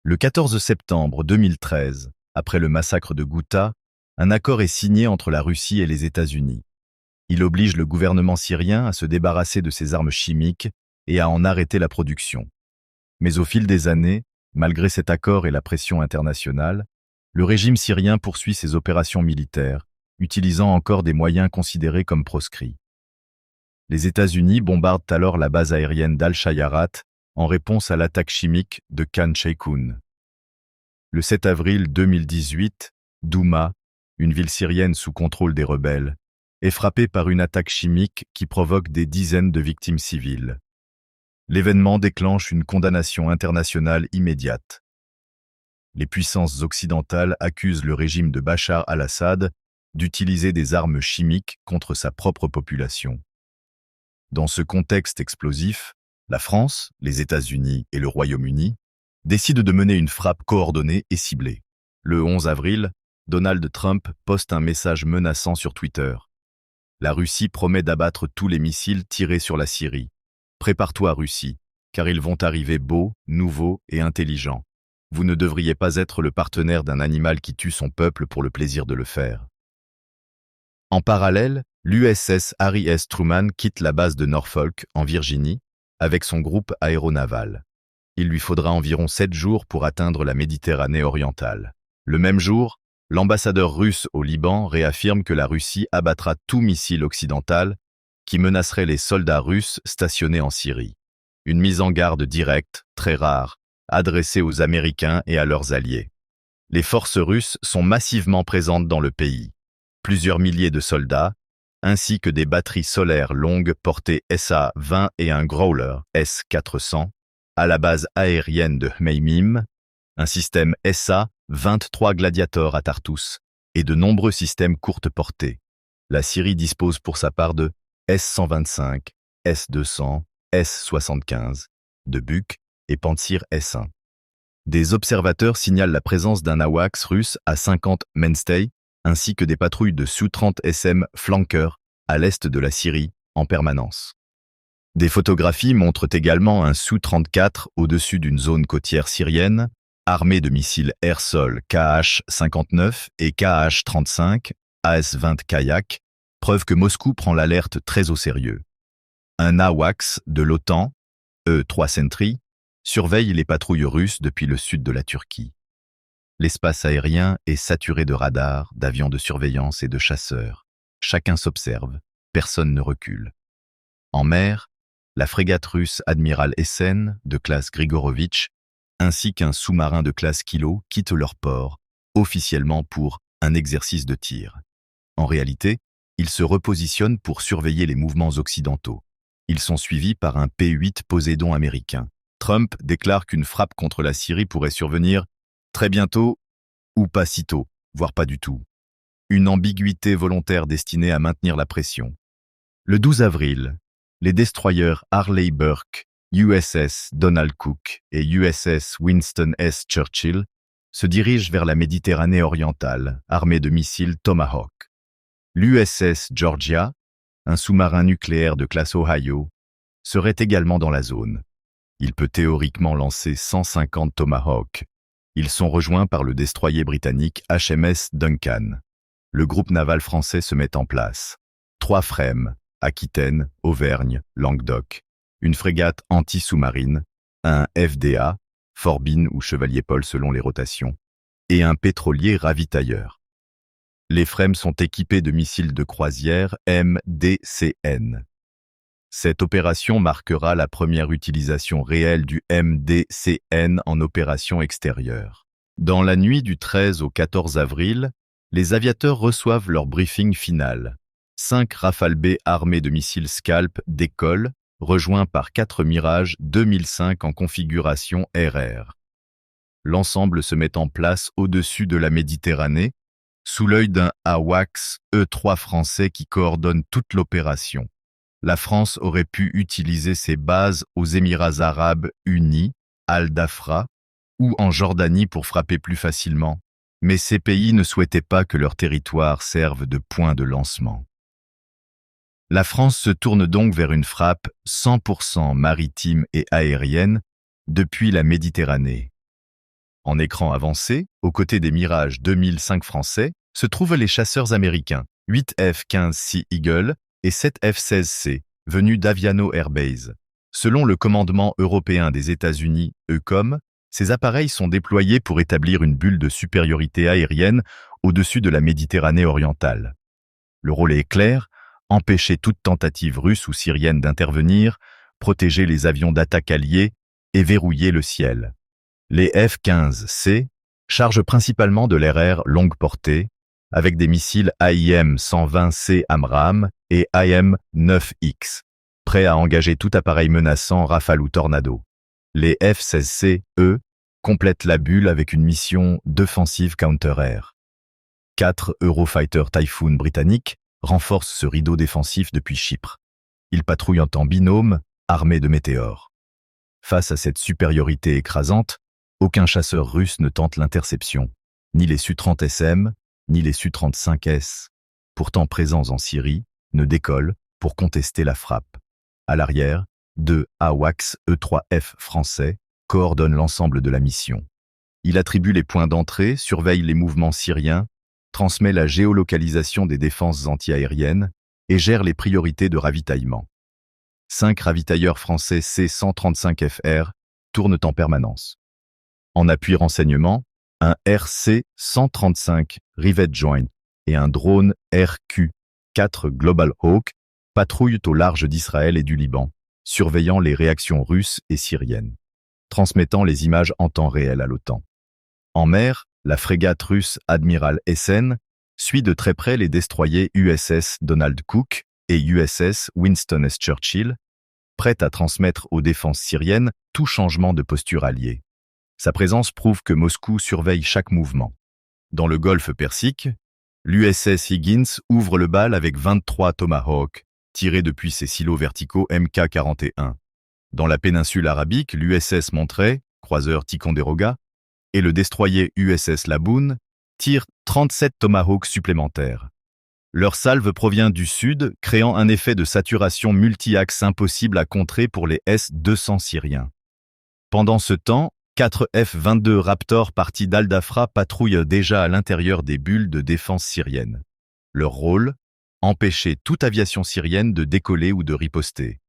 Le 14 septembre 2013, après le massacre de Ghouta, un accord est signé entre la Russie et les États-Unis. Il oblige le gouvernement syrien à se débarrasser de ses armes chimiques et à en arrêter la production. Mais au fil des années, malgré cet accord et la pression internationale, le régime syrien poursuit ses opérations militaires, utilisant encore des moyens considérés comme proscrits. Les États-Unis bombardent alors la base aérienne d'Al-Shayarat en réponse à l'attaque chimique de Khan Sheikhoun. Le 7 avril 2018, Douma, une ville syrienne sous contrôle des rebelles, est frappée par une attaque chimique qui provoque des dizaines de victimes civiles. L'événement déclenche une condamnation internationale immédiate. Les puissances occidentales accusent le régime de Bachar al-Assad d'utiliser des armes chimiques contre sa propre population. Dans ce contexte explosif, la France, les États-Unis et le Royaume-Uni décident de mener une frappe coordonnée et ciblée. Le 11 avril, Donald Trump poste un message menaçant sur Twitter. La Russie promet d'abattre tous les missiles tirés sur la Syrie. Prépare-toi, Russie, car ils vont arriver beaux, nouveaux et intelligents. Vous ne devriez pas être le partenaire d'un animal qui tue son peuple pour le plaisir de le faire. En parallèle, l'USS Harry S. Truman quitte la base de Norfolk, en Virginie, avec son groupe aéronaval. Il lui faudra environ 7 jours pour atteindre la Méditerranée orientale. Le même jour, l'ambassadeur russe au Liban réaffirme que la Russie abattra tout missile occidental qui menacerait les soldats russes stationnés en Syrie. Une mise en garde directe, très rare, adressée aux Américains et à leurs alliés. Les forces russes sont massivement présentes dans le pays. Plusieurs milliers de soldats, ainsi que des batteries solaires longues portées SA-20 et un Growler S-400, à la base aérienne de Hmeimim, un système SA-23 Gladiator à Tartus, et de nombreux systèmes courte portée. La Syrie dispose pour sa part de S-125, S-200, S-75, de Buk et Pantsir S-1. Des observateurs signalent la présence d'un AWACS russe à 50 Mainstay, ainsi que des patrouilles de Su-30 SM Flanker à l'est de la Syrie en permanence. Des photographies montrent également un Su-34 au-dessus d'une zone côtière syrienne, armée de missiles air-sol KH-59 et KH-35, AS-20 Kayak, preuve que Moscou prend l'alerte très au sérieux. Un AWACS de l'OTAN, E-3 Sentry, surveille les patrouilles russes depuis le sud de la Turquie. L'espace aérien est saturé de radars, d'avions de surveillance et de chasseurs. Chacun s'observe, personne ne recule. En mer, la frégate russe Admiral Essen, de classe Grigorovitch, ainsi qu'un sous-marin de classe Kilo quittent leur port, officiellement pour un exercice de tir. En réalité, ils se repositionnent pour surveiller les mouvements occidentaux. Ils sont suivis par un P-8 Poséidon américain. Trump déclare qu'une frappe contre la Syrie pourrait survenir très bientôt ou pas si tôt, voire pas du tout. Une ambiguïté volontaire destinée à maintenir la pression. Le 12 avril, les destroyers Harley Burke, USS Donald Cook et USS Winston S. Churchill se dirigent vers la Méditerranée orientale, armés de missiles Tomahawk. L'USS Georgia, un sous-marin nucléaire de classe Ohio, serait également dans la zone. Il peut théoriquement lancer 150 Tomahawk. Ils sont rejoints par le destroyer britannique HMS Duncan. Le groupe naval français se met en place. 3 FREMM, Aquitaine, Auvergne, Languedoc. Une frégate anti-sous-marine, un FDA, Forbin ou Chevalier Paul selon les rotations, et un pétrolier ravitailleur. Les FREMM sont équipés de missiles de croisière MDCN. Cette opération marquera la première utilisation réelle du MDCN en opération extérieure. Dans la nuit du 13 au 14 avril, les aviateurs reçoivent leur briefing final. 5 Rafale B armés de missiles Scalp décollent, rejoints par 4 Mirage 2005 en configuration RR. L'ensemble se met en place au-dessus de la Méditerranée, sous l'œil d'un AWACS E-3 français qui coordonne toute l'opération. La France aurait pu utiliser ses bases aux Émirats arabes unis, Al-Dhafra, ou en Jordanie pour frapper plus facilement, mais ces pays ne souhaitaient pas que leur territoire serve de point de lancement. La France se tourne donc vers une frappe 100% maritime et aérienne depuis la Méditerranée. En écran avancé, aux côtés des Mirage 2005 français, se trouvent les chasseurs américains 8 F-15C Eagle et 7 F-16C, venus d'Aviano Air Base. Selon le commandement européen des États-Unis, EUCOM, ces appareils sont déployés pour établir une bulle de supériorité aérienne au-dessus de la Méditerranée orientale. Le rôle est clair, empêcher toute tentative russe ou syrienne d'intervenir, protéger les avions d'attaque alliés et verrouiller le ciel. Les F-15C chargent principalement de l'RR longue portée, avec des missiles AIM-120C AMRAAM et AIM-9X, prêts à engager tout appareil menaçant Rafale ou Tornado. Les F-16C, eux, complètent la bulle avec une mission d'offensive counter-air. 4 Eurofighter Typhoon britanniques renforcent ce rideau défensif depuis Chypre. Ils patrouillent en binôme, armés de météores. Face à cette supériorité écrasante, aucun chasseur russe ne tente l'interception, ni les Su-30SM, ni les Su-35S, pourtant présents en Syrie, ne décollent pour contester la frappe. À l'arrière, 2 AWACS E-3F français coordonnent l'ensemble de la mission. Il attribue les points d'entrée, surveille les mouvements syriens, transmet la géolocalisation des défenses antiaériennes et gère les priorités de ravitaillement. 5 ravitailleurs français C-135FR tournent en permanence. En appui renseignement, un RC-135 Rivet Joint et un drone RQ-4 Global Hawk patrouillent au large d'Israël et du Liban, surveillant les réactions russes et syriennes, transmettant les images en temps réel à l'OTAN. En mer, la frégate russe Admiral Essen suit de très près les destroyers USS Donald Cook et USS Winston S. Churchill, prêtes à transmettre aux défenses syriennes tout changement de posture alliée. Sa présence prouve que Moscou surveille chaque mouvement. Dans le golfe Persique, l'USS Higgins ouvre le bal avec 23 Tomahawk, tirés depuis ses silos verticaux Mk-41. Dans la péninsule arabique, l'USS Monterey, croiseur Ticonderoga, et le destroyer USS Laboon tirent 37 Tomahawks supplémentaires. Leur salve provient du sud, créant un effet de saturation multi-axe impossible à contrer pour les S-200 syriens. Pendant ce temps, 4 F-22 Raptor partis d'Al-Dafra patrouillent déjà à l'intérieur des bulles de défense syriennes. Leur rôle, empêcher toute aviation syrienne de décoller ou de riposter.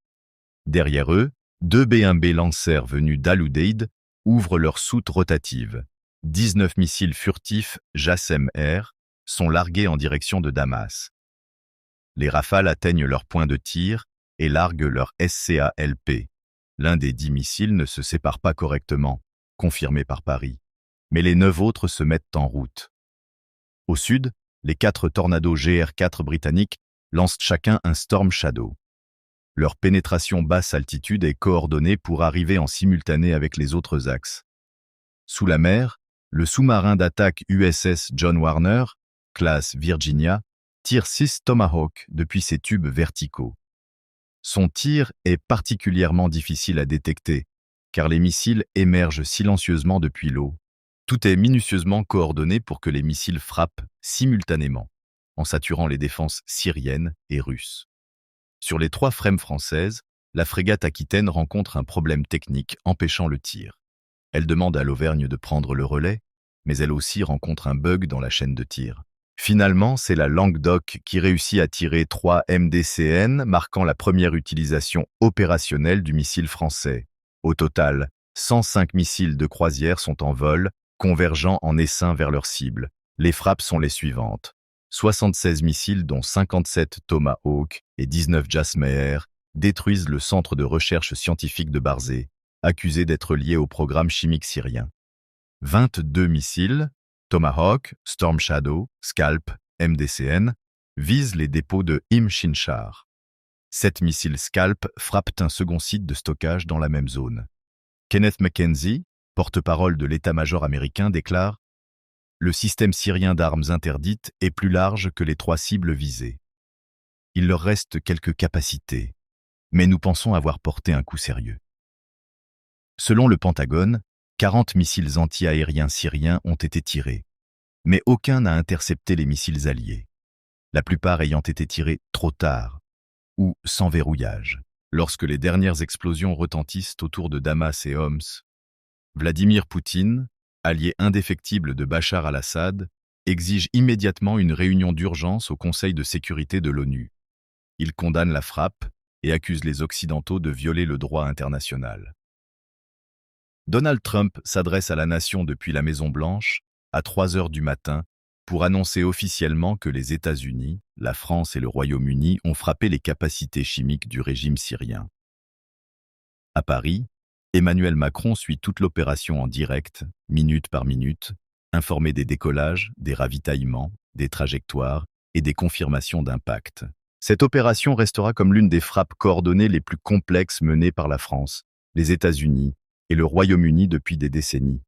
Derrière eux, 2 B-1B lanceurs venus d'Al-Udeid ouvrent leur soute rotative. 19 missiles furtifs JASSM-R sont largués en direction de Damas. Les Rafales atteignent leur point de tir et larguent leur SCA-LP. L'un des 10 missiles ne se sépare pas correctement, confirmé par Paris, mais les 9 autres se mettent en route. Au sud, les 4 Tornado GR4 britanniques lancent chacun un Storm Shadow. Leur pénétration basse altitude est coordonnée pour arriver en simultané avec les autres axes. Sous la mer, le sous-marin d'attaque USS John Warner, classe Virginia, tire 6 Tomahawk depuis ses tubes verticaux. Son tir est particulièrement difficile à détecter, car les missiles émergent silencieusement depuis l'eau. Tout est minutieusement coordonné pour que les missiles frappent simultanément, en saturant les défenses syriennes et russes. Sur les 3 frames françaises, la frégate Aquitaine rencontre un problème technique empêchant le tir. Elle demande à l'Auvergne de prendre le relais, mais elle aussi rencontre un bug dans la chaîne de tir. Finalement, c'est la Languedoc qui réussit à tirer 3 MDCN, marquant la première utilisation opérationnelle du missile français. Au total, 105 missiles de croisière sont en vol, convergeant en essaim vers leur cible. Les frappes sont les suivantes. 76 missiles, dont 57 Tomahawk et 19 JASSM-R, détruisent le centre de recherche scientifique de Barzeh, accusé d'être lié au programme chimique syrien. 22 missiles, Tomahawk, Storm Shadow, Scalp, MDCN, visent les dépôts de Im-Shinshar. 7 missiles Scalp frappent un second site de stockage dans la même zone. Kenneth McKenzie, porte-parole de l'état-major américain, déclare « Le système syrien d'armes interdites est plus large que les 3 cibles visées. Il leur reste quelques capacités, mais nous pensons avoir porté un coup sérieux. » Selon le Pentagone, 40 missiles anti-aériens syriens ont été tirés, mais aucun n'a intercepté les missiles alliés, la plupart ayant été tirés trop tard ou sans verrouillage. Lorsque les dernières explosions retentissent autour de Damas et Homs, Vladimir Poutine, allié indéfectible de Bachar al-Assad, exige immédiatement une réunion d'urgence au Conseil de sécurité de l'ONU. Il condamne la frappe et accuse les Occidentaux de violer le droit international. Donald Trump s'adresse à la nation depuis la Maison-Blanche, à 3 heures du matin, pour annoncer officiellement que les États-Unis, la France et le Royaume-Uni ont frappé les capacités chimiques du régime syrien. À Paris, Emmanuel Macron suit toute l'opération en direct, minute par minute, informé des décollages, des ravitaillements, des trajectoires et des confirmations d'impact. Cette opération restera comme l'une des frappes coordonnées les plus complexes menées par la France, les États-Unis et le Royaume-Uni depuis des décennies.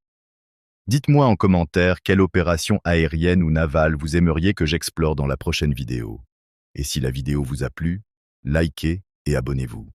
Dites-moi en commentaire quelle opération aérienne ou navale vous aimeriez que j'explore dans la prochaine vidéo. Et si la vidéo vous a plu, likez et abonnez-vous.